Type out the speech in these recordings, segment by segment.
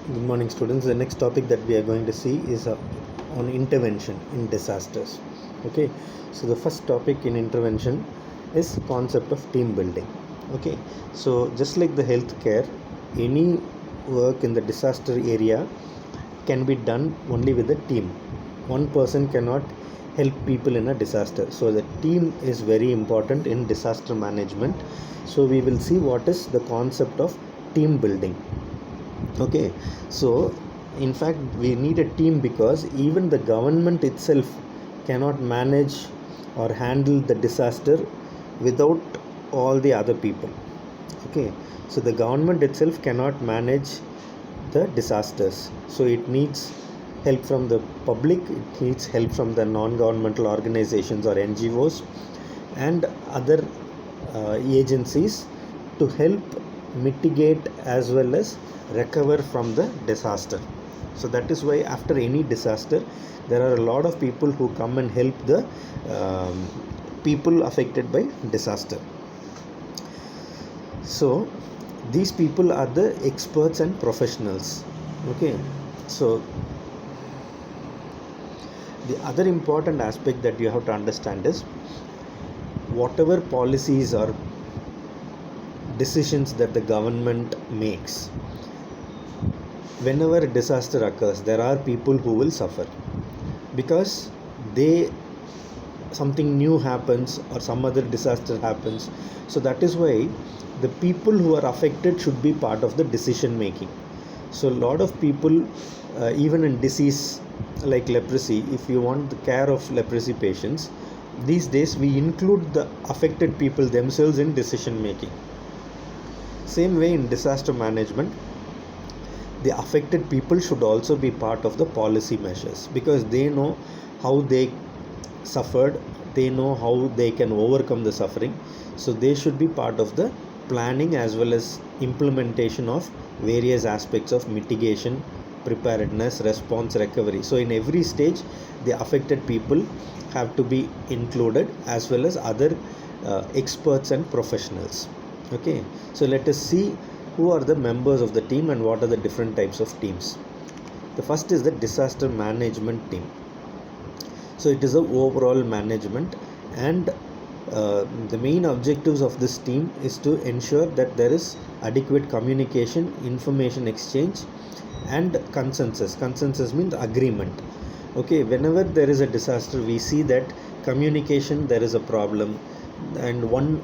Good morning, students. The next topic that we are going to see is on intervention in disasters. Okay, so the first topic in intervention is concept of team building. Okay, so just like the healthcare, any work in the disaster area can be done only with a team. One person cannot help people in a disaster. So the team is very important in disaster management. So we will see what is the concept of team building. Okay, so in fact we need a team because even the government itself cannot manage or handle the disaster without all the other people. Okay, so the government itself cannot manage the disasters, so it needs help from the public, it needs help from the non-governmental organizations or NGOs and other agencies to help mitigate as well as recover from the disaster. So that is why after any disaster there are a lot of people who come and help the people affected by disaster. So these people are the experts and professionals. Okay, so the other important aspect that you have to understand is whatever policies or decisions that the government makes, whenever a disaster occurs, there are people who will suffer because something new happens or some other disaster happens. So that is why the people who are affected should be part of the decision making. So a lot of people, even in disease like leprosy, if you want the care of leprosy patients, these days we include the affected people themselves in decision making. Same way in disaster management, the affected people should also be part of the policy measures because they know how they suffered, they know how they can overcome the suffering. So they should be part of the planning as well as implementation of various aspects of mitigation, preparedness, response, recovery. So in every stage the affected people have to be included as well as other experts and professionals. Okay, so let us see who are the members of the team and what are the different types of teams. The first is the disaster management team. So it is a overall management, and the main objectives of this team is to ensure that there is adequate communication, information exchange and consensus. Consensus means agreement. Okay, whenever there is a disaster, we see that communication, there is a problem, and one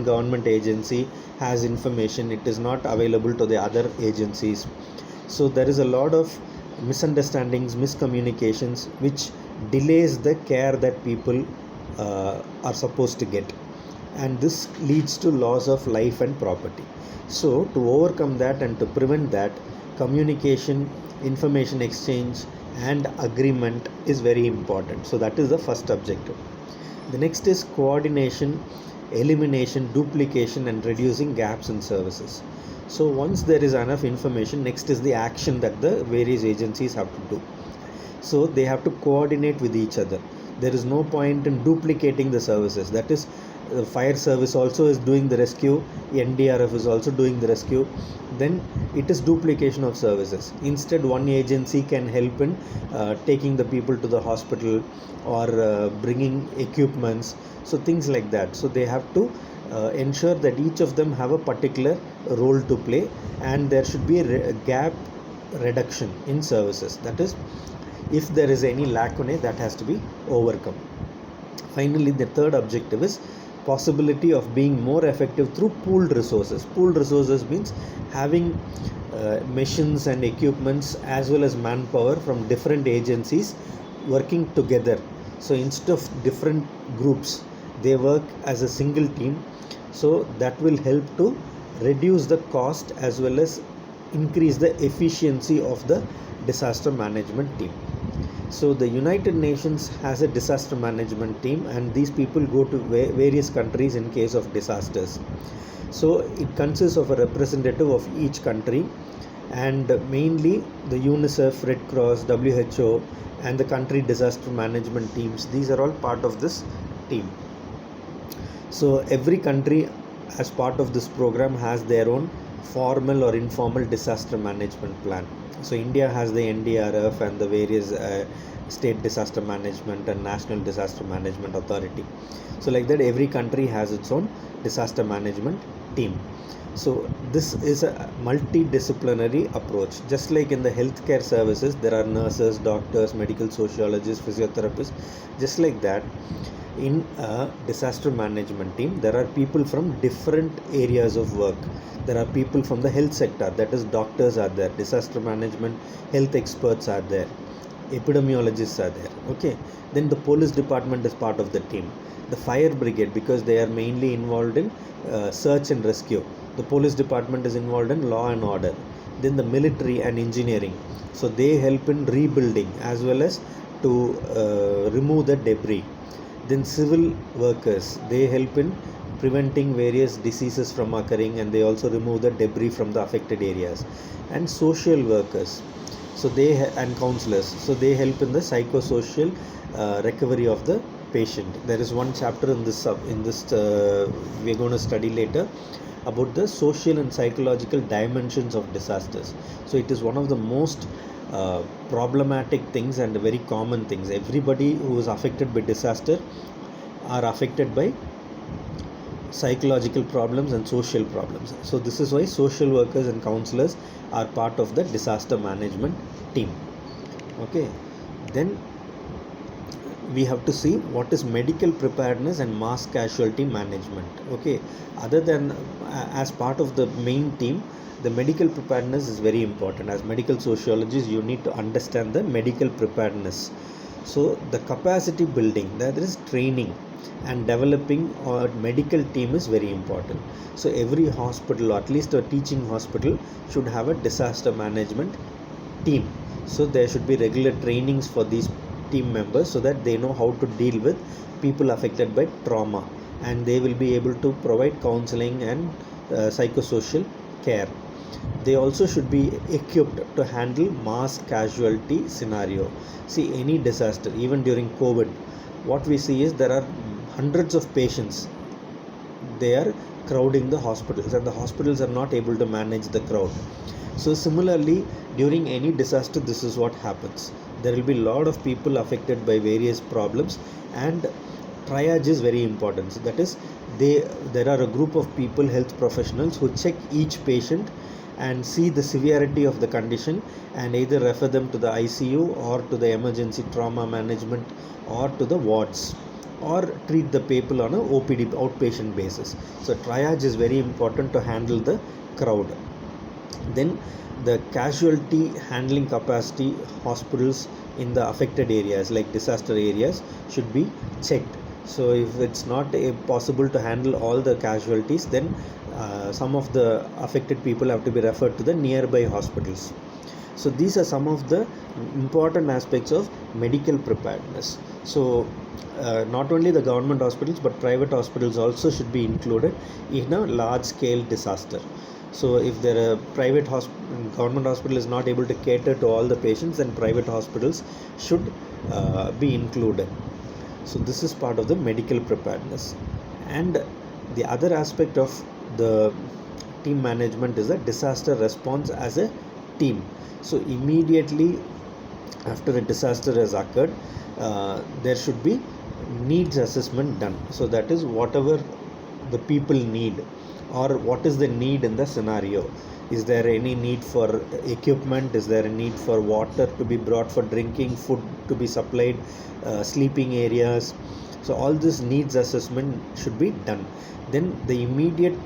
government agency has information, it is not available to the other agencies. So there is a lot of misunderstandings, miscommunications, which delays the care that people are supposed to get, and this leads to loss of life and property. So to overcome that and to prevent that, communication, information exchange and agreement is very important. So that is the first objective. The next is coordination, elimination, duplication and reducing gaps in services. So once there is enough information, next is the action that the various agencies have to do. So they have to coordinate with each other. There is no point in duplicating the services. That is, the fire service also is doing the rescue, NDRF is also doing the rescue, then it is duplication of services. Instead, one agency can help in taking the people to the hospital or bringing equipments, so things like that. So they have to ensure that each of them have a particular role to play, and there should be a gap reduction in services. That is, if there is any lacunae, that has to be overcome. Finally, the third objective is possibility of being more effective through pooled resources. Pooled resources means having machines and equipments as well as manpower from different agencies working together. So instead of different groups, they work as a single team. So that will help to reduce the cost as well as increase the efficiency of the disaster management team. So the United Nations has a disaster management team, and these people go to various countries in case of disasters. So it consists of a representative of each country, and mainly the UNICEF, Red Cross, WHO and the country disaster management teams. These are all part of this team. So every country as part of this program has their own formal or informal disaster management plan. So India has the NDRF and the various state disaster management and national disaster management authority. So like that, every country has its own disaster management team. So this is a multidisciplinary approach. Just like in the healthcare services, there are nurses, doctors, medical sociologists, physiotherapists. Just like that, in a disaster management team, there are people from different areas of work. There are people from the health sector, that is, doctors are there, disaster management health experts are there, epidemiologists are there. Okay, then the police department is part of the team. The fire brigade, because they are mainly involved in search and rescue. The police department is involved in law and order. Then the military and engineering, so they help in rebuilding as well as to remove the debris. Then civil workers, they help in preventing various diseases from occurring, and they also remove the debris from the affected areas. And social workers, so they and counselors, so they help in the psychosocial recovery of the patient. There is one chapter in this we're going to study later about the social and psychological dimensions of disasters. So it is one of the most problematic things and very common things. Everybody who is affected by disaster are affected by psychological problems and social problems. So this is why social workers and counselors are part of the disaster management team. Okay, then we have to see what is medical preparedness and mass casualty management. Okay, other than as part of the main team, the medical preparedness is very important. As medical sociologists, you need to understand the medical preparedness. So the capacity building, that is training and developing a medical team is very important. So every hospital, or at least a teaching hospital, should have a disaster management team. So there should be regular trainings for these team members so that they know how to deal with people affected by trauma, and they will be able to provide counseling and psychosocial care. They also should be equipped to handle mass casualty scenario. See, any disaster, even during COVID, what we see is there are hundreds of patients. They are crowding the hospitals, and the hospitals are not able to manage the crowd. So similarly, during any disaster, this is what happens. There will be a lot of people affected by various problems, and triage is very important. So that is, there are a group of people, health professionals, who check each patient and see the severity of the condition and either refer them to the ICU or to the emergency trauma management or to the wards, or treat the people on a OPD, outpatient basis. So triage is very important to handle the crowd. Then the casualty handling capacity, hospitals in the affected areas like disaster areas should be checked. So if it's not possible to handle all the casualties, then some of the affected people have to be referred to the nearby hospitals. So these are some of the important aspects of medical preparedness. So not only the government hospitals but private hospitals also should be included in a large scale disaster. So if there are government hospital is not able to cater to all the patients, then private hospitals should be included. So this is part of the medical preparedness. And the other aspect of the team management is a disaster response as a team. So immediately after a disaster has occurred, there should be needs assessment done. So that is, whatever the people need, or what is the need in the scenario. Is there any need for equipment? Is there a need for water to be brought for drinking, food to be supplied, sleeping areas? So all this needs assessment should be done. Then the immediate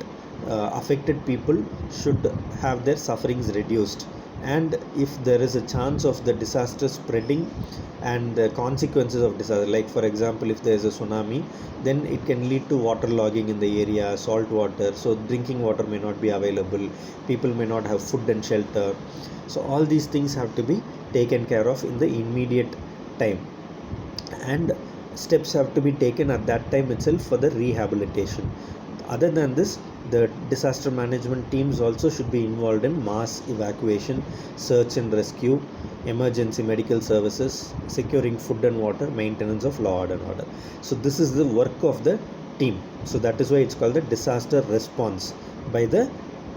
affected people should have their sufferings reduced. And if there is a chance of the disaster spreading and the consequences of disaster, like for example, if there is a tsunami, then it can lead to waterlogging in the area, salt water, so drinking water may not be available, people may not have food and shelter. So all these things have to be taken care of in the immediate time, and steps have to be taken at that time itself for the rehabilitation. Other than this, the disaster management teams also should be involved in mass evacuation, search and rescue, emergency medical services, securing food and water, maintenance of law and order. So this is the work of the team. So that is why it's called the disaster response by the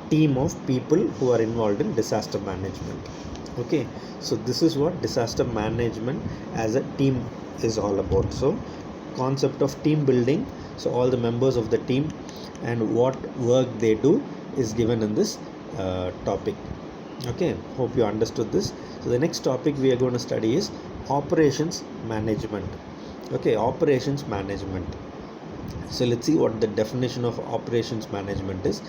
team of people who are involved in disaster management. Okay, so this is what disaster management as a team is all about. So concept of team building, so all the members of the team and what work they do is given in this topic. Okay, hope you understood this. So the next topic we are going to study is operations management. Okay, operations management. So let's see what the definition of operations management is.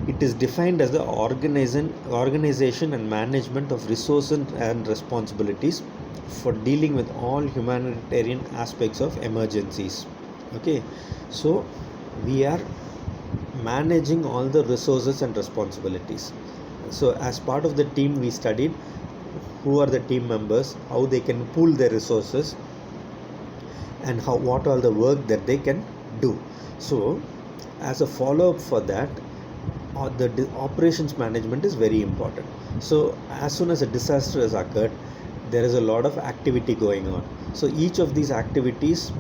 It is defined as the organization and management of resources and responsibilities for dealing with all humanitarian aspects of emergencies. Okay, so we are managing all the resources and responsibilities. So as part of the team, we studied who are the team members, how they can pool their resources, and what are the work that they can do. So as a follow-up for that, the operations management is very important. So as soon as a disaster has occurred, there is a lot of activity going on. So each of these activities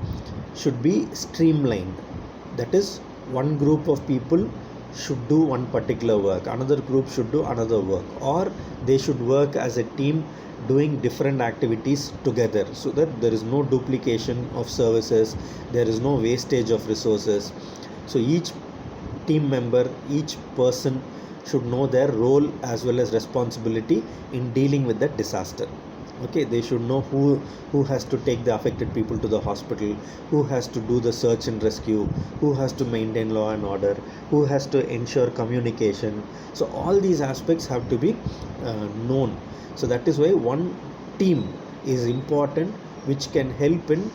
should be streamlined. That is, one group of people should do one particular work, another group should do another work, or they should work as a team doing different activities together, so that there is no duplication of services, there is no wastage of resources. So each team member, each person should know their role as well as responsibility in dealing with that disaster. Okay, they should know who has to take the affected people to the hospital, who has to do the search and rescue, who has to maintain law and order, who has to ensure communication. So all these aspects have to be known. So that is why one team is important, which can help in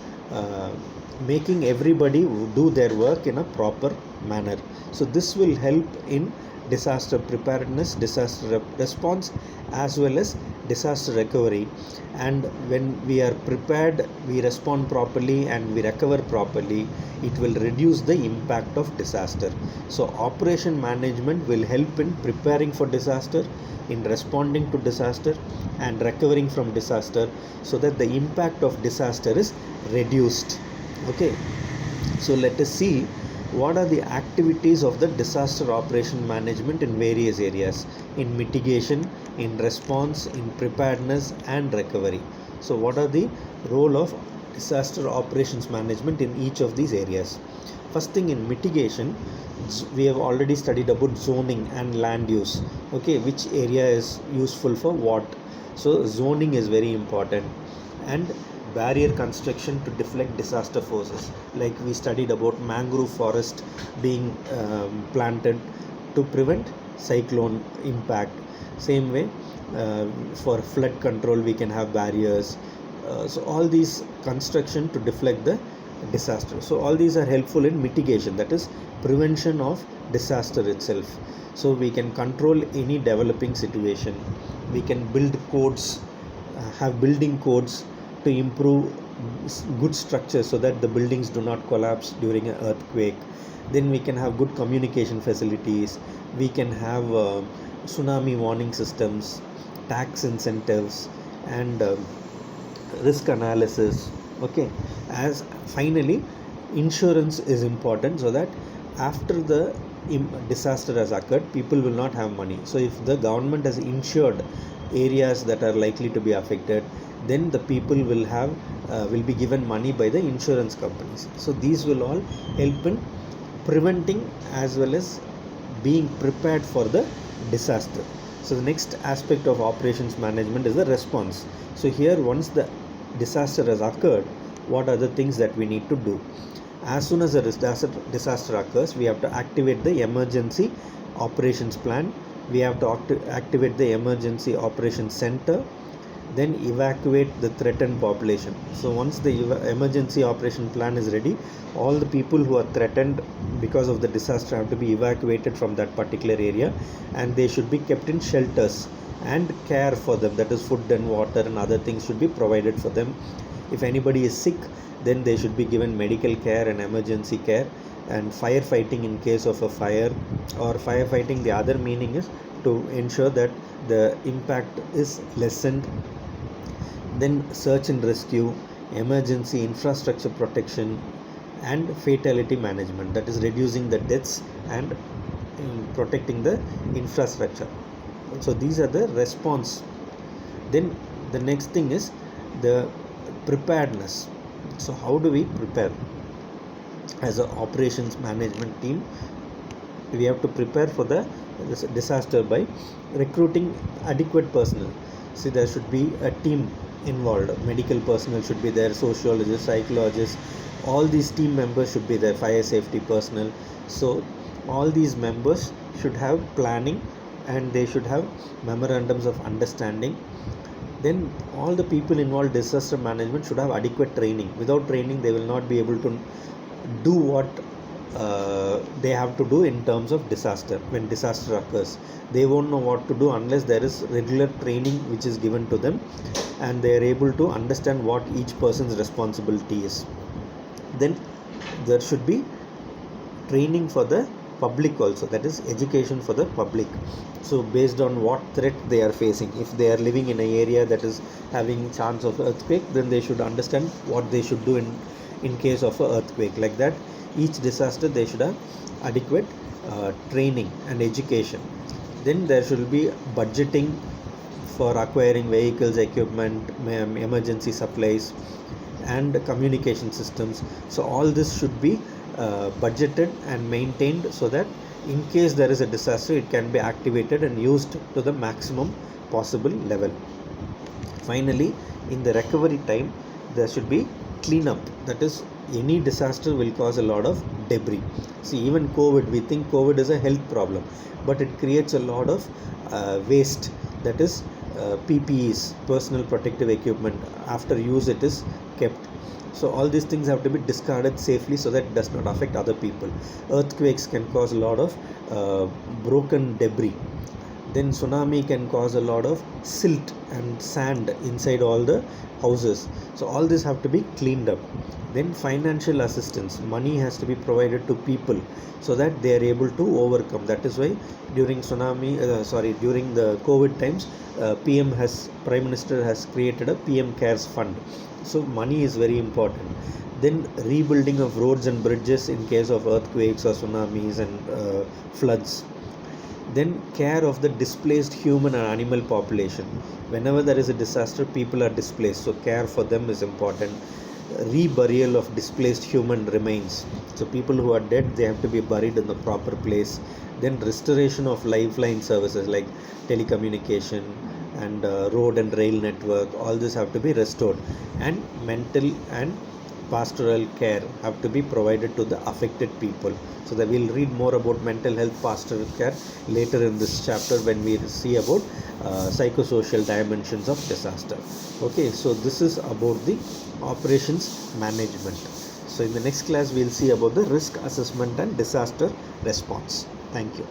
making everybody do their work in a proper manner. So this will help in disaster preparedness, disaster response, as well as disaster recovery. And when we are prepared, we respond properly and we recover properly, it will reduce the impact of disaster. So operation management will help in preparing for disaster, in responding to disaster, and recovering from disaster, so that the impact of disaster is reduced. Okay, so let us see what are the activities of the disaster operation management in various areas: in mitigation, in response, in preparedness, and recovery. So what are the role of disaster operations management in each of these areas? First thing, in mitigation, we have already studied about zoning and land use. Okay, which area is useful for what. So zoning is very important, and barrier construction to deflect disaster forces, like we studied about mangrove forest being planted to prevent cyclone impact. Same way, for flood control we can have barriers. So all these construction to deflect the disaster. So all these are helpful in mitigation, that is prevention of disaster itself. So we can control any developing situation, we can build codes, have building codes to improve good structure so that the buildings do not collapse during an earthquake. Then we can have good communication facilities, we can have tsunami warning systems, tax incentives, and risk analysis. Okay, as finally, insurance is important, so that after the disaster has occurred, people will not have money. So if the government has insured areas that are likely to be affected, then the people will be given money by the insurance companies. So these will all help in preventing as well as being prepared for the disaster. So the next aspect of operations management is the response. So here, once the disaster has occurred, what are the things that we need to do? As soon as a disaster occurs, we have to activate the emergency operations plan, we have to activate the emergency operations center, then evacuate the threatened population. So once the emergency operation plan is ready, all the people who are threatened because of the disaster have to be evacuated from that particular area, and they should be kept in shelters and care for them, that is food and water and other things should be provided for them. If anybody is sick, then they should be given medical care and emergency care. And firefighting in case of a fire, or firefighting, the other meaning is to ensure that the impact is lessened. Then search and rescue, emergency infrastructure protection, and fatality management, that is reducing the deaths and protecting the infrastructure. So these are the response. Then the next thing is the preparedness. So how do we prepare? As an operations management team, we have to prepare for the disaster by recruiting adequate personnel. See, there should be a team involved. Medical personnel should be there, sociologists, psychologists, all these team members should be there, fire safety personnel. So all these members should have planning, and they should have memorandums of understanding. Then all the people involved disaster management should have adequate training. Without training, they will not be able to do what they have to do in terms of disaster. When disaster occurs, they won't know what to do unless there is regular training which is given to them, and they are able to understand what each person's responsibility is. Then there should be training for the public also, that is education for the public. So based on what threat they are facing, if they are living in an area that is having chance of earthquake, then they should understand what they should do in case of an earthquake. Like that, each disaster they should have adequate training and education. Then there should be budgeting for acquiring vehicles, equipment, emergency supplies, and communication systems. So all this should be budgeted and maintained, so that in case there is a disaster, it can be activated and used to the maximum possible level. Finally, in the recovery time, there should be cleanup. That is, any disaster will cause a lot of debris. See, even COVID, we think COVID is a health problem, but it creates a lot of waste. That is, PPEs, personal protective equipment, after use it is kept. So all these things have to be discarded safely, so that it does not affect other people. Earthquakes can cause a lot of broken debris. Then tsunami can cause a lot of silt and sand inside all the houses. So all this have to be cleaned up. Then financial assistance, money has to be provided to people so that they are able to overcome. That is why during during the COVID times, Prime Minister has created a PM Cares Fund. So money is very important. Then rebuilding of roads and bridges in case of earthquakes or tsunamis and floods. Then care of the displaced human and animal population. Whenever there is a disaster, people are displaced, so care for them is important. Reburial of displaced human remains. So people who are dead, they have to be buried in the proper place. Then restoration of lifeline services like telecommunication and road and rail network, all this have to be restored. And mental and pastoral care have to be provided to the affected people. So that we'll read more about mental health, pastoral care later in this chapter when we see about psychosocial dimensions of disaster. Okay, so this is about the operations management. So in the next class, we'll see about the risk assessment and disaster response. Thank you.